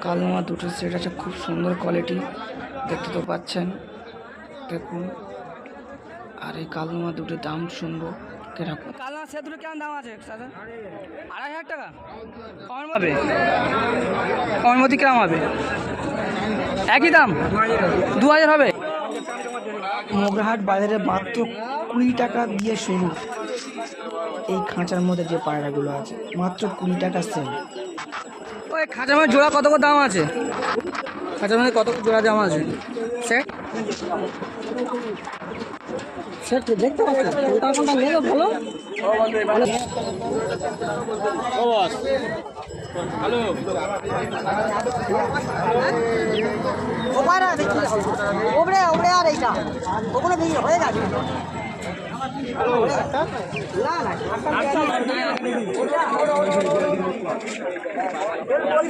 কালনুমা দুটো সেট আছে, খুব সুন্দর কোয়ালিটি, দেখতে তো পাচ্ছেন, দেখুন। আর এই কালনুমা দুটোর দাম শুনবো কিরকম। কালনুমা সেট দুটো কেমন দাম আছে দাদা? 2,500 টাকা হবে? কমের মধ্যে কিরকম হবে? একই দাম 2,000 হবে। মোগরাহাট বাজারে মাত্র 20 টাকা দিয়ে শুরু। এই খাঁচার মধ্যে যে পায়রাগুলো আছে মাত্র 20 টাকা সেল। ওই খাঁচার মধ্যে জোড়া কত করে দাম আছে? খাঁচার মধ্যে কত জোড়া দাম আছে সেট? সেট দেখতে পাচ্ছেন কোনটা কোনটা নেবে বলো। হ্যালো ওপারে দেখি ওপরে ওপরে আর এইটা ওগুলো বেরিয়ে হয়ে গেছে। না না